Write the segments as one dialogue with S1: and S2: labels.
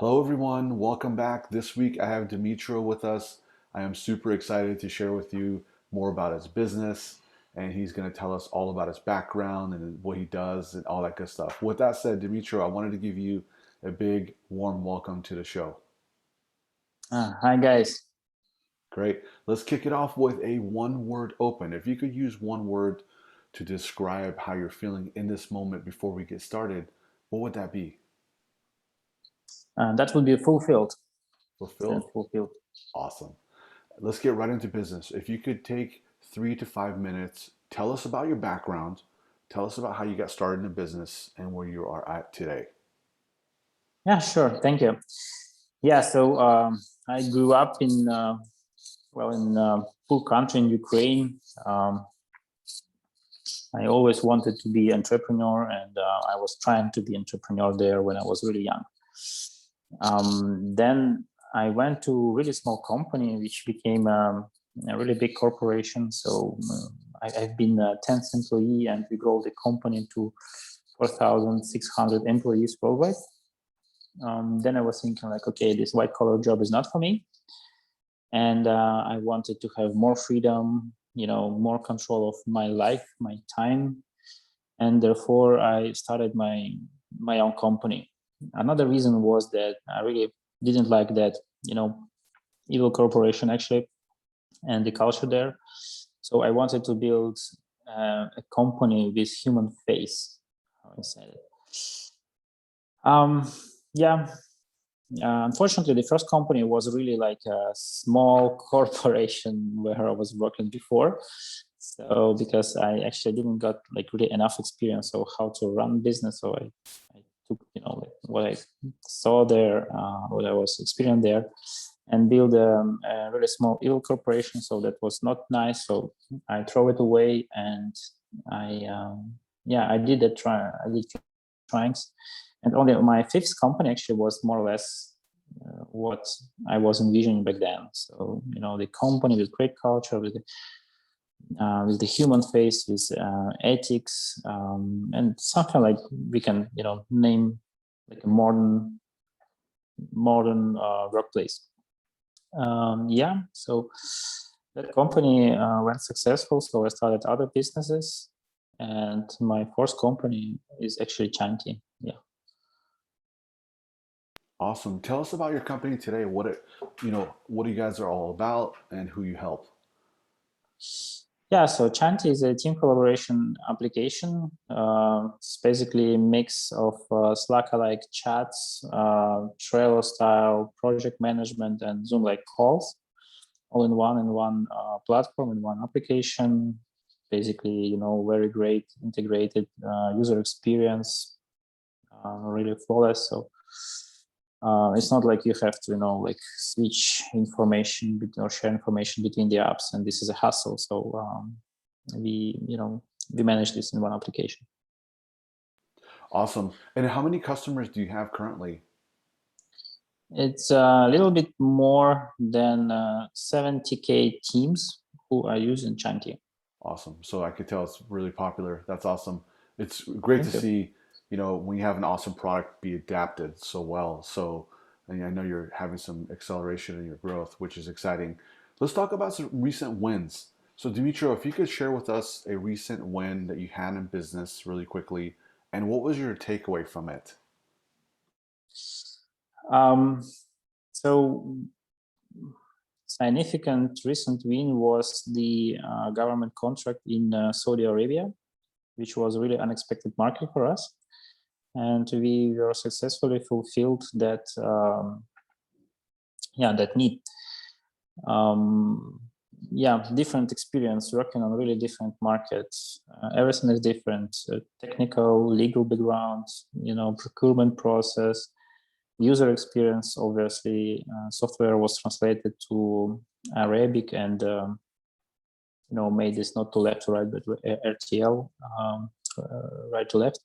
S1: Hello, everyone. Welcome back. This week I have Dmytro with us. I am super excited to share with you more about his business, and he's going to tell us all about his background and what he does and all that good stuff. With that said, Dmytro, I wanted to give you a big, warm welcome to the show.
S2: Hi guys.
S1: Great. Let's kick it off with a one word open. If you could use one word to describe how you're feeling in this moment before we get started, what would that be?
S2: That would be fulfilled.
S1: Fulfilled?
S2: Fulfilled.
S1: Awesome. Let's get right into business. If you could take 3 to 5 minutes, tell us about your background, tell us about how you got started in business and where you are at today.
S2: Yeah, sure. Thank you. Yeah, so I grew up in poor country in Ukraine. I always wanted to be entrepreneur, and I was trying to be entrepreneur there when I was really young. Then I went to a really small company, which became a really big corporation. So I've been a 10th employee, and we grew the company to 4,600 employees worldwide. Then I was thinking like, okay, this white collar job is not for me. And I wanted to have more freedom, more control of my life, my time. And therefore I started my own company. Another reason was that I really didn't like that, evil corporation actually, and the culture there. So I wanted to build a company with human face. How I said it. Yeah. Unfortunately, the first company was really like a small corporation where I was working before. So because I actually didn't got like really enough experience of how to run business, so I took like what I saw there, what I was experiencing there, and build a really small evil corporation. So that was not nice. So I throw it away, and I did that try. I did tryings, and only my fifth company actually was more or less what I was envisioning back then. So the company with great culture, with the human face, with ethics, and something like we can name like a modern workplace. So that company went successful. So I started other businesses, and my first company is actually Chanti. Yeah.
S1: Awesome. Tell us about your company today. What you guys are all about and who you help.
S2: Yeah, so Chanti is a team collaboration application. It's basically a mix of Slack-like chats, Trello-style project management, and Zoom-like calls, all in one platform, in one application. Basically, very great integrated user experience, really flawless. So it's not like you have to like switch information or share information between the apps, and this is a hassle. So we manage this in one application.
S1: Awesome. And how many customers do you have currently?
S2: It's a little bit more than 70K teams who are using Chanti.
S1: Awesome. So I could tell it's really popular. That's awesome. It's great to
S2: Thank you.
S1: see, when you have an awesome product be adapted so well. So I know you're having some acceleration in your growth, which is exciting. Let's talk about some recent wins. So Dimitro, if you could share with us a recent win that you had in business really quickly, and what was your takeaway from it?
S2: Um, so significant recent win was the government contract in Saudi Arabia, which was a really unexpected market for us. And we were successfully fulfilled that need. Different experience working on really different markets. Everything is different: technical, legal background, procurement process, user experience. Obviously, software was translated to Arabic, and made this not to left to right, but RTL, right to left,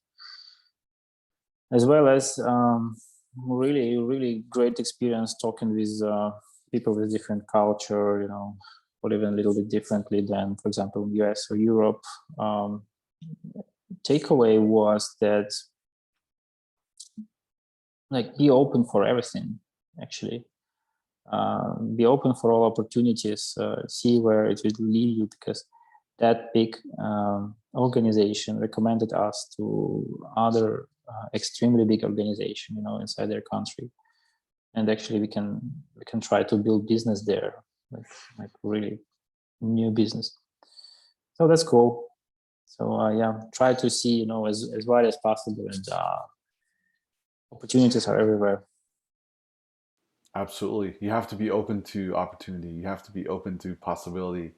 S2: as well as really, really great experience talking with people with different culture, or even a little bit differently than, for example, US or Europe. Takeaway was that like be open for everything, actually. Be open for all opportunities, see where it will lead you, because that big organization recommended us to other extremely big organization, inside their country. And actually we can try to build business there, like really new business. So that's cool. So yeah, try to see, as wide as possible, and opportunities are everywhere.
S1: Absolutely. You have to be open to opportunity. You have to be open to possibility.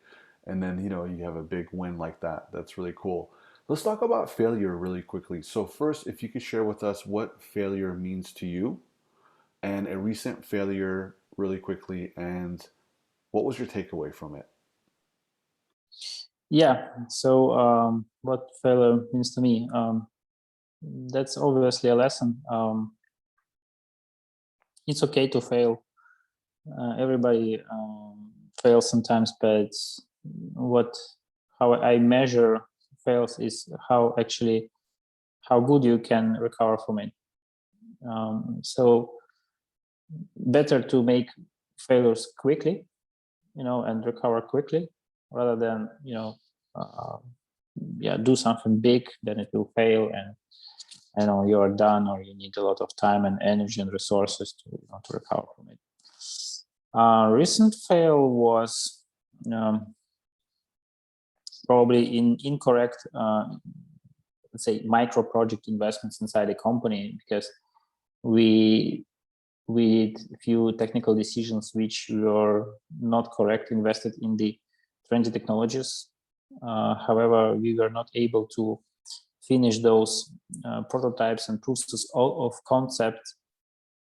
S1: And then, you have a big win like that. That's really cool. Let's talk about failure really quickly. So, first, if you could share with us what failure means to you and a recent failure really quickly, and what was your takeaway from it?
S2: Yeah. So what failure means to me? That's obviously a lesson. It's okay to fail. Everybody fails sometimes, but what how I measure fails is how good you can recover from it. So better to make failures quickly, and recover quickly, rather than do something big, then it will fail, and you are done, or you need a lot of time and energy and resources to recover from it. Recent fail was probably incorrect, let's say, micro project investments inside a company, because we did a few technical decisions which were not correct, invested in the trendy technologies. However, we were not able to finish those prototypes and proofs of concept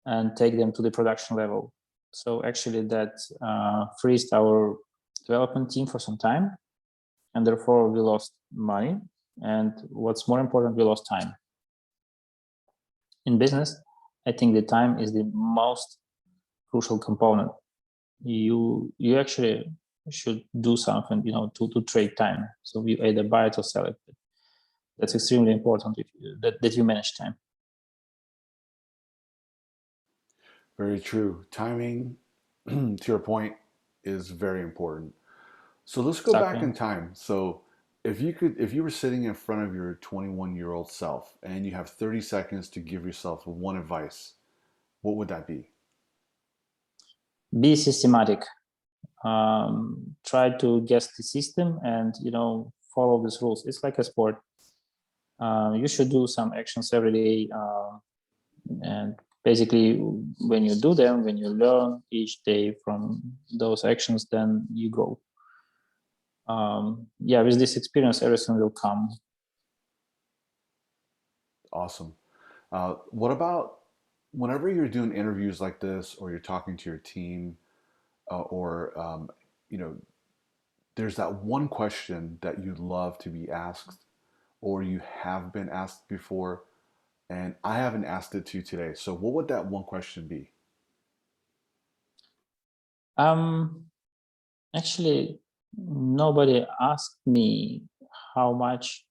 S2: and take them to the production level. So actually that freezed our development team for some time, and therefore we lost money. And what's more important, we lost time. In business, I think the time is the most crucial component. You actually should do something, to trade time. So you either buy it or sell it. That's extremely important that you manage time.
S1: Very true. Timing, to your point, is very important. So let's go back
S2: Exactly.
S1: in time. So if you were sitting in front of your 21-year-old self and you have 30 seconds to give yourself one advice, what would that be?
S2: Be systematic. Try to guess the system, and follow these rules. It's like a sport. You should do some actions every day, and basically when you do them, when you learn each day from those actions, then you grow. With this experience, everything will come.
S1: Awesome. What about whenever you're doing interviews like this, or you're talking to your team, or you know, there's that one question that you love to be asked, or you have been asked before, and I haven't asked it to you today. So, what would that one question be?
S2: um Actually, nobody asked me how much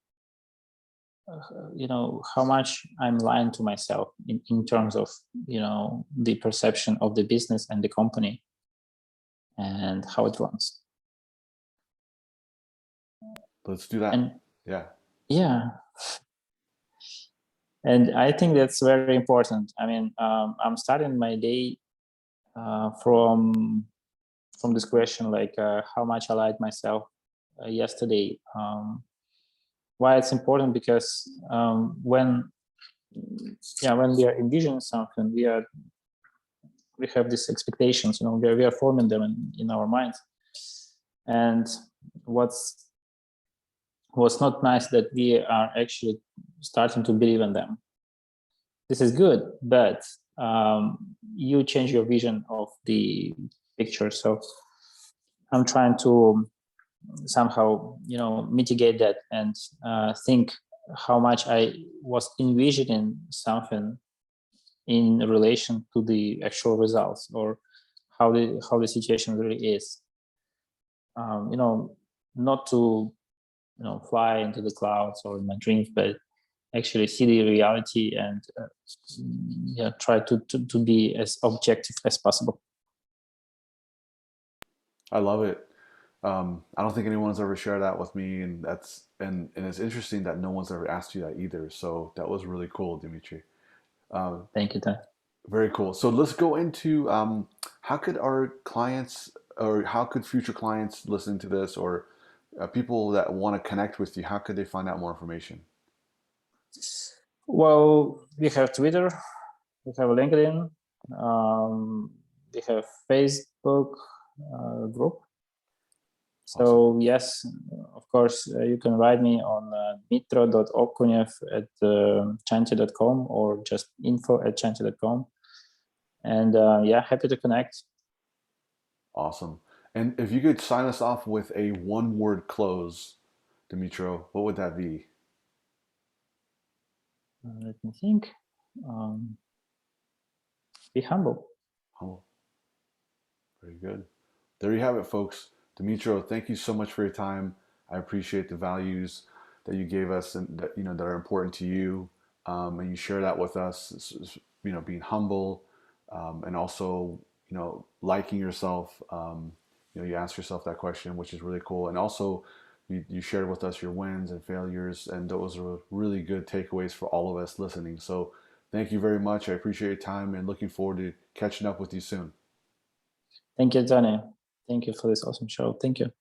S2: how much I'm lying to myself in terms of the perception of the business and the company and how it runs.
S1: Let's do that.
S2: And
S1: Yeah.
S2: yeah, and I think that's very important. I mean, I'm starting my day from this question, like how much I lied myself yesterday. Why it's important? Because when we are envisioning something, we have these expectations, we are forming them in our minds. And what's not nice, that we are actually starting to believe in them. This is good, but you change your vision of the picture. So I'm trying to somehow mitigate that, and think how much I was envisioning something in relation to the actual results, or how the situation really is. Not to fly into the clouds or in my dreams, but actually see the reality and yeah, try to be as objective as possible.
S1: I love it. I don't think anyone's ever shared that with me, and it's interesting that no one's ever asked you that either. So that was really cool, Dmitry.
S2: Thank you, Dan.
S1: Very cool. So let's go into how could our clients or how could future clients listening to this or people that want to connect with you, how could they find out more information?
S2: Well, we have Twitter, we have LinkedIn, we have Facebook group. So
S1: Awesome.
S2: yes, of course, you can write me on dmytro.okunyev at chanty.com or just info@chanty.com. And yeah, happy to connect.
S1: Awesome. And if you could sign us off with a one word close, Dmytro, what would that be?
S2: Let me think. Um, be humble.
S1: Humble. Very good. There you have it, folks. Dmytro, thank you so much for your time. I appreciate the values that you gave us and that that are important to you, and you share that with us. Being humble, and also liking yourself. You ask yourself that question, which is really cool, and also you shared with us your wins and failures, and those are really good takeaways for all of us listening. So thank you very much. I appreciate your time and looking forward to catching up with you soon.
S2: Thank you, Danny. Thank you for this awesome show. Thank you.